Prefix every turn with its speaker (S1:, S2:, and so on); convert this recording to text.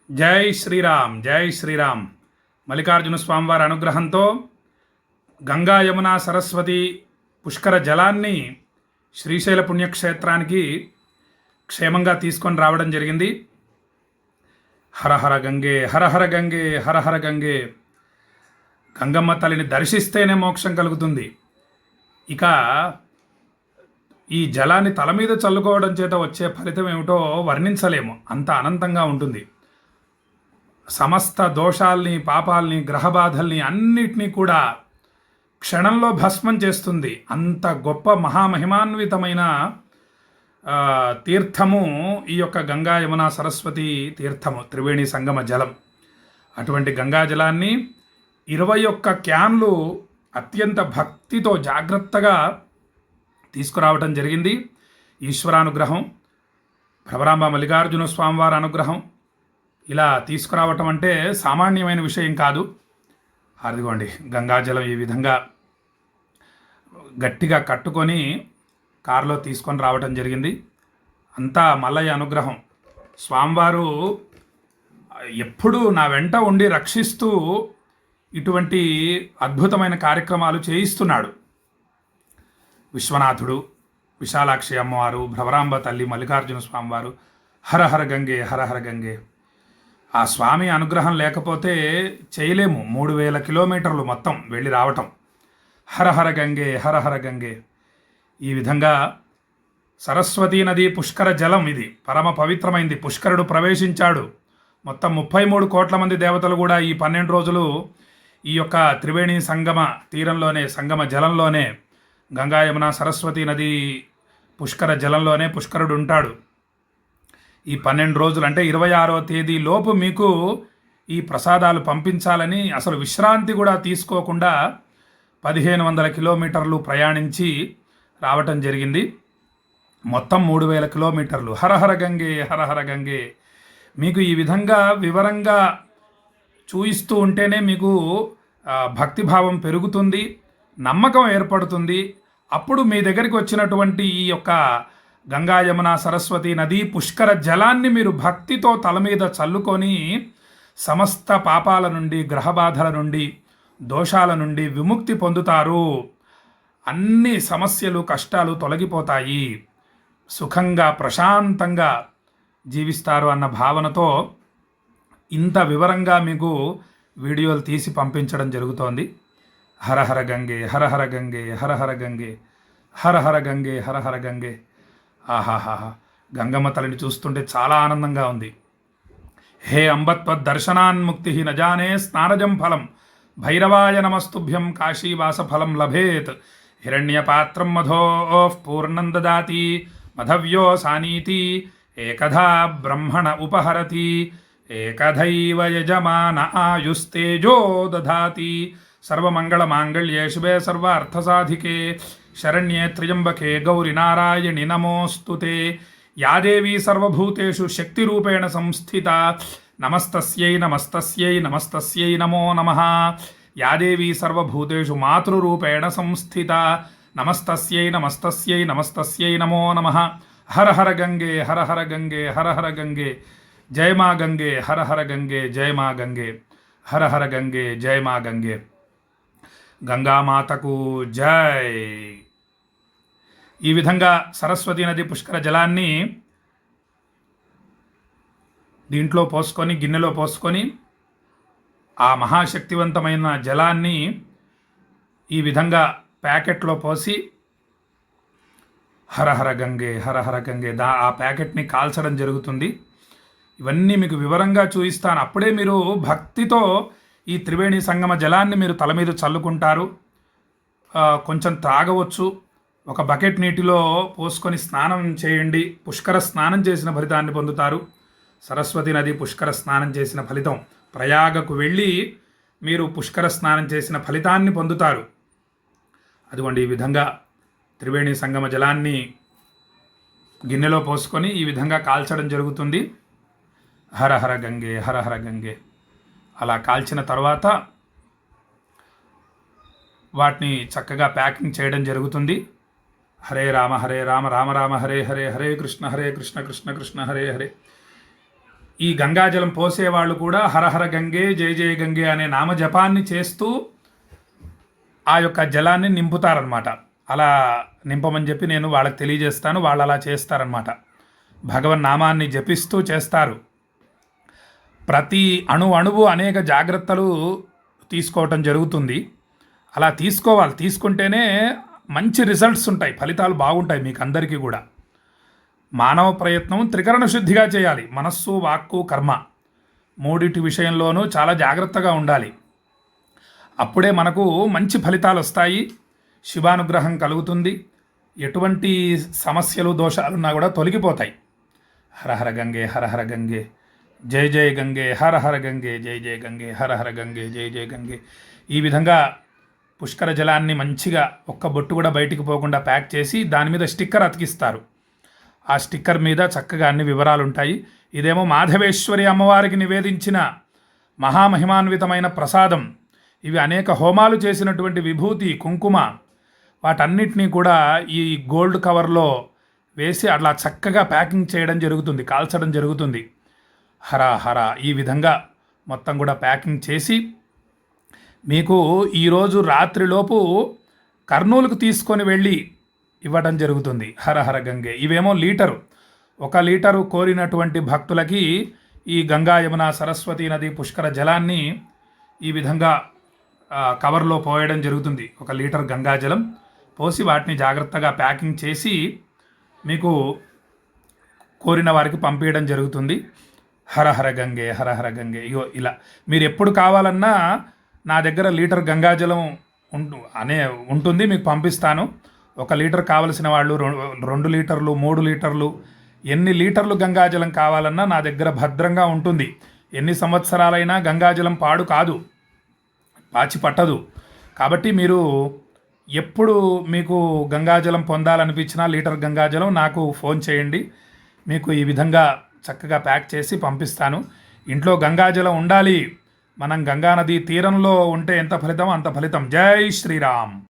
S1: జై శ్రీరామ్ జై శ్రీరామ్. మల్లికార్జున స్వామివారి అనుగ్రహంతో గంగా యమున సరస్వతి పుష్కర జలాన్ని శ్రీశైల పుణ్యక్షేత్రానికి క్షేమంగా తీసుకొని రావడం జరిగింది. హరహర గంగే హరహర గంగే హరహర గంగే. గంగమ్మ తల్లిని దర్శిస్తేనే మోక్షం కలుగుతుంది. ఇక ఈ జలాన్ని తల మీద చల్లుకోవడం చేత వచ్చే ఫలితం ఏమిటో వర్ణించలేము, అంత అనంతంగా ఉంటుంది. సమస్త దోషాల్ని, పాపాల్ని, గ్రహబాధల్ని అన్నిటినీ కూడా క్షణంలో భస్మం చేస్తుంది. అంత గొప్ప మహామహిమాన్వితమైన తీర్థము ఈ యొక్క గంగా యమున సరస్వతి తీర్థము, త్రివేణి సంగమ జలం. అటువంటి గంగా జలాన్ని 21 క్యాన్లు అత్యంత భక్తితో జాగ్రత్తగా తీసుకురావటం జరిగింది. ఈశ్వరానుగ్రహం, భ్రమరాంబ మల్లికార్జున స్వామివారి అనుగ్రహం. ఇలా తీసుకురావటం అంటే సామాన్యమైన విషయం కాదు. అదిగోండి గంగాజలం ఈ విధంగా గట్టిగా కట్టుకొని కారులో తీసుకొని రావటం జరిగింది. అంతా మల్లయ్య అనుగ్రహం. స్వామివారు ఎప్పుడూ నా వెంట ఉండి రక్షిస్తూ ఇటువంటి అద్భుతమైన కార్యక్రమాలు చేయిస్తున్నాడు. విశ్వనాథుడు, విశాలాక్షి అమ్మవారు, భ్రమరాంబ తల్లి, మల్లికార్జున స్వామివారు. హరహర గంగే హరహర గంగే. ఆ స్వామి అనుగ్రహం లేకపోతే చేయలేము. 3000 కిలోమీటర్లు మొత్తం వెళ్ళి రావటం. హరహర గంగే హరహర గంగే. ఈ విధంగా సరస్వతీ నది పుష్కర జలం ఇది పరమ పవిత్రమైంది. పుష్కరుడు ప్రవేశించాడు. మొత్తం 33 కోట్ల మంది దేవతలు కూడా ఈ 12 రోజులు ఈ యొక్క త్రివేణి సంగమ తీరంలోనే, సంగమ జలంలోనే, గంగా యమున సరస్వతీ నది పుష్కర జలంలోనే పుష్కరుడు ఉంటాడు. ఈ 12 రోజులు అంటే 26వ తేదీ లోపు మీకు ఈ ప్రసాదాలు పంపించాలని అసలు విశ్రాంతి కూడా తీసుకోకుండా 1500 కిలోమీటర్లు ప్రయాణించి రావటం జరిగింది. మొత్తం 3000 కిలోమీటర్లు. హరహర గంగే హరహర గంగే. మీకు ఈ విధంగా వివరంగా చూయిస్తూ ఉంటేనే మీకు భక్తిభావం పెరుగుతుంది, నమ్మకం ఏర్పడుతుంది. అప్పుడు మీ దగ్గరికి వచ్చినటువంటి ఈ యొక్క గంగా యమున సరస్వతి నది పుష్కర జలాన్ని మీరు భక్తితో తల మీద చల్లుకొని సమస్త పాపాల నుండి, గ్రహబాధల నుండి, దోషాల నుండి విముక్తి పొందుతారు. అన్ని సమస్యలు, కష్టాలు తొలగిపోతాయి. సుఖంగా, ప్రశాంతంగా జీవిస్తారు అన్న భావనతో ఇంత వివరంగా మీకు వీడియోలు తీసి పంపించడం జరుగుతోంది. హరహర గంగే హరహర గంగే హరహర గంగే హరహర గంగే హరహర గంగే. ఆహాహా, గంగమ్మ తల్లిని చూస్తుంటే చాలా ఆనందంగా ఉంది. హే అంబత్వద్దర్శనాన్ముక్తి నజానే స్నానజం ఫలం భైరవాయ నమస్తుభ్యం కాశీవాస ఫలం లభేత్. హిరణ్యపాత్రం మధోః పూర్ణం దదాతి మధవ్యో సానీతి ఏకధా బ్రహ్మణ ఉపహరతి ఏకధైవ యజమాన ఆయుస్తేజో దధాతి. సర్వమంగళమాంగళ్యే శుభే సర్వార్థసాధికే శరణ్యే త్ర్యంబకే గౌరి నారాయణి నమోస్తుతే. యా దేవీ సర్వభూతేషు శక్తిరూపేణ సంస్థిత నమస్తస్యై నమస్తస్యై నమస్తస్యై నమో నమః. యా దేవీ సర్వభూతేషు మాతృరూపేణ సంస్థిత నమస్తస్యై నమస్తస్యై నమస్తస్యై నమో నమః. హరహర గంగే హరహర గంగే హరహర గంగే. జయ మా గంగే హరహర గంగే. జయ మా గంగే హరహర గంగే. జయ మా గంగే. గంగామాతకు జై. ఈ విధంగా సరస్వతీ నది పుష్కర జలాన్ని దీంట్లో పోసుకొని, గిన్నెలో పోసుకొని, ఆ మహాశక్తివంతమైన జలాన్ని ఈ విధంగా ప్యాకెట్లో పోసి హరహర గంగే హరహర గంగే ఆ ప్యాకెట్ని కాల్చడం జరుగుతుంది. ఇవన్నీ మీకు వివరంగా చూపిస్తాను. అప్పుడే మీరు భక్తితో ఈ త్రివేణి సంగమ జలాన్ని మీరు తల మీద చల్లుకుంటారు. కొంచెం త్రాగవచ్చు. ఒక బకెట్ నీటిలో పోసుకొని స్నానం చేయండి. పుష్కర స్నానం చేసిన ఫలితాన్ని పొందుతారు. సరస్వతి నది పుష్కర స్నానం చేసిన ఫలితం. ప్రయాగకు వెళ్ళి మీరు పుష్కర స్నానం చేసిన ఫలితాన్ని పొందుతారు. అదిగోండి ఈ విధంగా త్రివేణి సంగమ జలాన్ని గిన్నెలో పోసుకొని ఈ విధంగా కాల్చడం జరుగుతుంది. హరహర గంగే హరహర గంగే. అలా కాల్చిన తర్వాత వాటిని చక్కగా ప్యాకింగ్ చేయడం జరుగుతుంది. హరే రామ రామ రామ హరే హరే, హరే కృష్ణ కృష్ణ కృష్ణ హరే హరే. ఈ గంగాజలం పోసేవాళ్ళు కూడా హరహర గంగే జయ జయ గంగే అనే నామజపాన్ని చేస్తూ ఆ యొక్క జలాన్ని నింపుతారనమాట. అలా నింపమని చెప్పి నేను వాళ్ళకి తెలియజేస్తాను. వాళ్ళు అలా చేస్తారనమాట. భగవన్ నామాన్ని జపిస్తూ చేస్తారు. ప్రతి అణువు అనేక జాగ్రత్తలు తీసుకోవటం జరుగుతుంది. అలా తీసుకోవాలి. తీసుకుంటేనే మంచి రిజల్ట్స్ ఉంటాయి, ఫలితాలు బాగుంటాయి మీకు అందరికీ కూడా. మానవ ప్రయత్నం త్రికరణ శుద్ధిగా చేయాలి. మనస్సు, వాక్కు, కర్మ మూడిటి విషయంలోనూ చాలా జాగ్రత్తగా ఉండాలి. అప్పుడే మనకు మంచి ఫలితాలు వస్తాయి, శివానుగ్రహం కలుగుతుంది, ఎటువంటి సమస్యలు దోషాలున్నా కూడా తొలగిపోతాయి. హరహర గంగే హరహర గంగే జయ జయ గంగే హరహర గంగే జయ జయ గంగే హరహర గంగే జయ జయ గంగే. ఈ విధంగా పుష్కర జలాన్ని మంచిగా ఒక్క బొట్టు కూడా బయటికి పోకుండా ప్యాక్ చేసి దాని మీద స్టిక్కర్ అతికిస్తారు. ఆ స్టిక్కర్ మీద చక్కగా అన్ని వివరాలు ఉంటాయి. ఇదేమో మాధవేశ్వరి అమ్మవారికి నివేదించిన మహామహిమాన్వితమైన ప్రసాదం. ఇవి అనేక హోమాలు చేసినటువంటి విభూతి, కుంకుమ, వాటన్నిటినీ కూడా ఈ గోల్డ్ కవర్లో వేసి అట్లా చక్కగా ప్యాకింగ్ చేయడం జరుగుతుంది, కాల్చడం జరుగుతుంది. హర హర ఈ విధంగా మొత్తం కూడా ప్యాకింగ్ చేసి మీకు ఈరోజు రాత్రిలోపు కర్నూలుకు తీసుకొని వెళ్ళి ఇవ్వడం జరుగుతుంది. హరహర గంగే. ఇవేమో లీటరు, 1 లీటరు కోరినటువంటి భక్తులకి ఈ గంగా, యమున, సరస్వతి నది పుష్కర జలాన్ని ఈ విధంగా కవర్లో పోయడం జరుగుతుంది. 1 లీటర్ గంగాజలం పోసి వాటిని జాగ్రత్తగా ప్యాకింగ్ చేసి మీకు కోరిన వారికి పంపించడం జరుగుతుంది. హరహర గంగే హరహర గంగే. ఇగో ఇలా మీరు ఎప్పుడు కావాలన్నా నా దగ్గర లీటర్ గంగాజలం ఉంటుంది, మీకు పంపిస్తాను. 1 లీటర్ కావలసిన వాళ్ళు 2 లీటర్లు, 3 లీటర్లు, ఎన్ని లీటర్లు గంగాజలం కావాలన్నా నా దగ్గర భద్రంగా ఉంటుంది. ఎన్ని సంవత్సరాలైనా గంగాజలం పాడు కాదు, పాచి పట్టదు. కాబట్టి మీరు ఎప్పుడు మీకు గంగాజలం పొందాలనిపించినా లీటర్ గంగాజలం నాకు ఫోన్ చేయండి. మీకు ఈ విధంగా చక్కగా ప్యాక్ చేసి పంపిస్తాను. ఇంట్లో గంగాజలం ఉండాలి. మనం గంగానది తీరంలో ఉంటే ఎంత ఫలితం అంత ఫలితం. జై శ్రీరామ్.